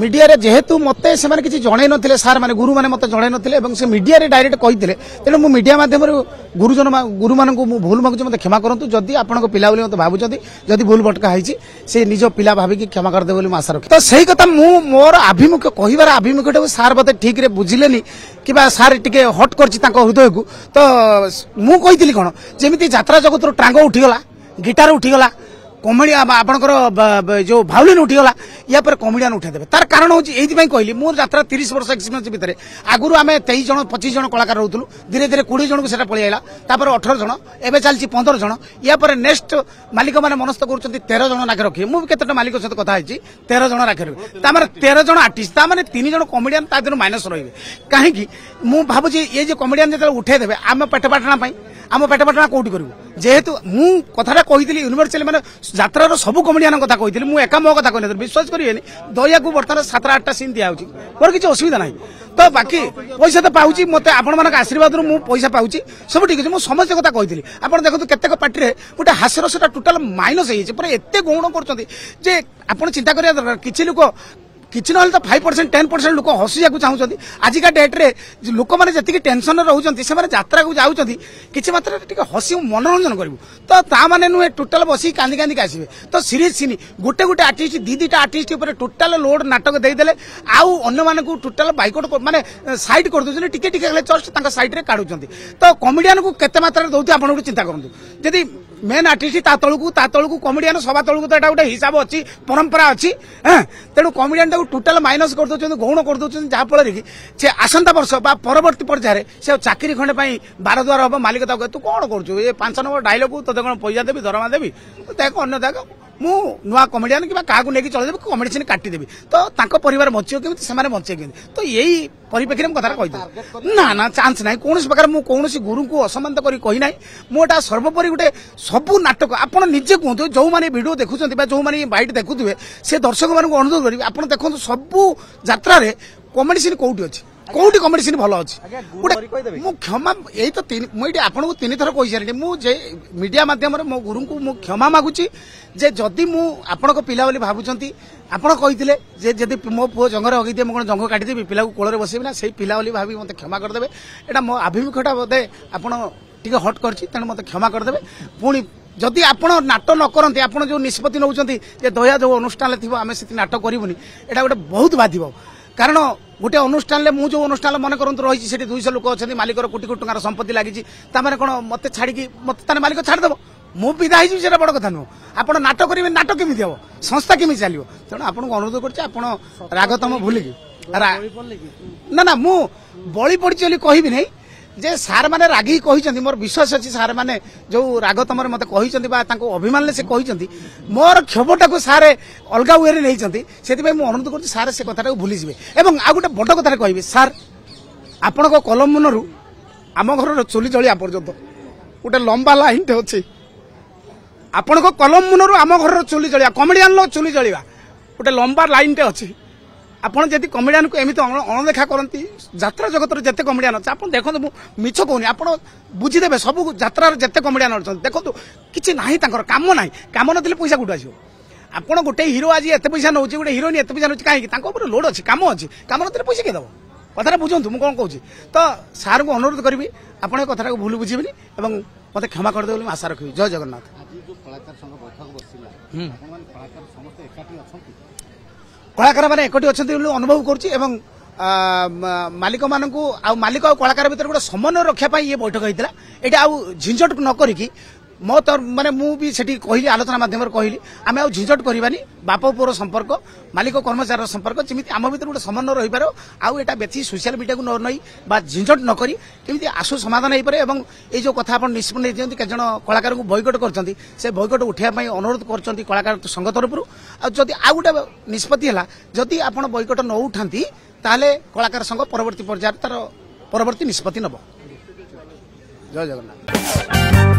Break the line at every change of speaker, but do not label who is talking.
Media रे जेहेतु मते से माने किछि जणै नथिले सार माने गुरु माने मते जणै नथिले एवं से मीडिया रे डायरेक्ट कहिथिले तेनु मु मीडिया माध्यम रे गुरु मानन को मु भूल मागु मते क्षमा करंतु जदी आपन को पिला बोली मते भाबुचंती जदी भूल भटका हैछि से निजो पिला भाबी कि क्षमा कर दे बोली आशा रखी तो सही कथा मु मोर अभिमुख कहिबार अभिमुखटा सार मते ठीक रे बुझिलेनी किबा सार टिके हट करछि ताको हृदय को तो मु कहितली कोन जेमिति यात्रा जगत रो टांग उठीगला गिटार उठीगला कमेडिया आपणकर जो भाउलिन उठीगला या पर कमेडियन उठादेवे तार कारण हूँ ये कहली मोर यात्रा 30 वर्ष एक्सपीरियंस भितर आगुरी आम 23 जन 25 जन कलाकार रोलु धीरे धीरे 20 जन को सेटा पलि आइला तापर 18 जन एबे चलछि 15 जन या पर नेक्स्ट मालिक माने मनस्थ करूछन्ति 13 जन नाके रखी मु केतेटा मालिक सहित कथा हैछि 13 जन राखे रखी तामार 13 जन आर्टिस्ट ता माने 3 जन कमेडियन ता दिन माइनस रहिबे काहे कि मु भाबुछि ये जे कमेडियन जेते उठे देबे आम पेटपाटना पई आम पेटपाटना कोठी करिवो जेहेतु मु कथाटा कहितली यूनिवर्सिटी माने यात्रार सब कमेडियन कथा कहितली मु एका मो कथा कहने विश्वास करिवेनी दया को बर्तमान 7-8टा सीन दिया होची मोर किछि असुविधा नाही तो बाकी पैसा तो पाउची मते आपण मानक आशीर्वाद रु मु पैसा पाउची सब ठीक अछि मु समस्त कथा कहितली आपण देखंतु केतेक पार्टी रे गोटे हास्यर सेटा टोटल माइनस हे छै पर एते गौण करचंती जे आपण चिंता करिया दरकार किछि लोक किछि नहले तो 5% 10% लोक हसिया को चाहउछंती आजिका डेट रे लोक माने जति टेंशन रे रहउछंती से माने यात्रा को जाउछंती किछि मात्रा टिके हसी मनोरंजन करिवो तो ता माने नुहे टोटल बसी कांदी कांदी आसीबे तो सीरीज सीनी गोटे गोटे आर्टिस्ट दीटा आर्टिस्ट ऊपर टोटल लोड नाटक दे देले आउ अन्य माने को टोटल बाइकआउट माने साइड कर दोछन टिके टिके जस्ट ताका साइड रे काढुछंती तो कॉमेडियन को केते मात्रा दउती आपण चिंता करंतु जदी मेन आर्टिस्ट ता तळकू कॉमेडियन सभा तळकू तो एटा गोटे हिसाब अछि परंपरा अछि तेणु कॉमेडियन टोटल माइनस कर दउछन गौण कर दउछन जा फल रे से आसंता वर्ष बा परवर्ती पर्याय से चाकरी खंडे पई 12 द्वार हम मालिक ता तू कोन करछु ए 5 नंबर डायलॉग तो कोन पैसा देबी दरमा देबी देख अन्य देख मु नुआ कॉमेडियन कि काकू लेके चल देबी कॉमेडी सीन काटी देबी तो तांको परिवार बचियो केमति से माने बचे केमति तो यही परिप्रेक्षी में कथा कहि ना ना चांस नाही कोनोसी प्रकार मु कोनोसी गुरु को असम्मान करी कहि नाही मोटा सर्वोपरि गोटे सबु नाटक आपण निजे कहतु जो माने वीडियो देखुछंती बा जो माने बाइट देखुथिबे से दर्शक मानक अनुरोध करिबे आपण देखंतु सबु यात्रा रे कॉमेडी सीन कोउटी अछि कोउटी कॉमेडी सीन भलो अछि मु क्षमा एई तो मुइडी आपण को 3 थर कहि सारिनी मु जे मीडिया माध्यम रे मो गुरु को मु क्षमा मागुची जे जदी मु आपण को पिला बोली भाबुचंती आपण कहिथिले जे जदी मो पुओ जंगर हगि दे मो कोन जंग काटी देबी पिला को कोଳରେ बसेबी ना सेई पिला बोली भाबी मते क्षमा कर देबे एटा मो अभिमुखटा बोधे आपण टिके हट करछि तने मते क्षमा कर देबे पुणी जदि आपण नाटक न करंती आपण जो निष्पत्ति नउचंती जे दया जो अनुष्ठान ले थिबो आमे सेति नाटक करिवनी एटा गोटे बहुत बाधिबो कारण गोटे अनुष्ठान मु जो अनुष्ठान मन करंतु रही से 200 लोक अच्छा मालिकर कोटी कोटी टंकार संपत्ति लगी कौन मत छाड़ी मत मालिक छाड़देव मु विदा हो बड़ कथा नुह आप नाटक करेंगे नाटक केमी हम संस्था केमी चलो तेणु आपको अनुरोध कर रागतम भूलिकी ना ना मु बड़ी पड़ी कहबी नहीं जे सार माने रागी कही मोर विश्वास अच्छी सार माने जो रागतम मत कही अभिमान से कही मोर क्षोभटा को सारे अलग वे नहीं से अनुरोध कर सार से कथा भूली जाए और आ गोटे बड़ कथा कहि सार आपण कलम मुनरू आम घर चुली जलिया पर्यंत गोटे लंबा लाइन टे अच्छे आपण कलम मुनरू आम घर चुली जलिया कमेडियन चुली जलिया गोटे लंबा लाइन टे अच्छे आपड़ जब कमेडियन को एमती अणदेखा करती यात्रा जगत जिते कमेडियन अच्छे आप देखो मिछ कहूनी आप बुझीदे सब यात्रार जिते कमेडियन अच्छा देखो कि ना कम ना कम ना पैसा कौट आस आपड़ गोटे हिरो आज एत पैसा नौ गोटे हिरोइन एत पैसा नौ कहीं लोड अच्छी कम ना पैसा किए दब कथा बुझु मुझे कौन कहूँ तो सार को अनुरोध करी आप कथा को भूल बुझेनि और मत क्षमा करदे आशा रखी जय जगन्नाथ। कलाकार मैंने एकटी अच्छा अनुभव करुच्ची मालिक मान मालिक और कलाकार भितर गोटे समन्वय रखा ये बैठक होता है ये आउ झिंझट न करी मो तो माने मु भी सेठी कहली आलोचना माध्यम कहली आम आ झिंझट करवानी बाप पुअर संपर्क मालिक कर्मचारी संपर्क जमी आम भर गोटे समन्वय रही पार आउ एटा बेसी सोशल मीडिया को नई बा झिंझट न करी केमिति आसु समाधान हो पारे और ये जो कथा आप निष्पत्ति दिखते केत जन कलाकार को बॉयकट कर बॉयकट उठाई अनुरोध कर कलाकार संघ तरफ आदि आ गोटे निष्पत्ति है जदि आप बॉयकट न उठाती ताले कलाकार संघ परवर्ती पर्यायर तार परवर्ती निष्पत्ति नब। जय जगन्नाथ।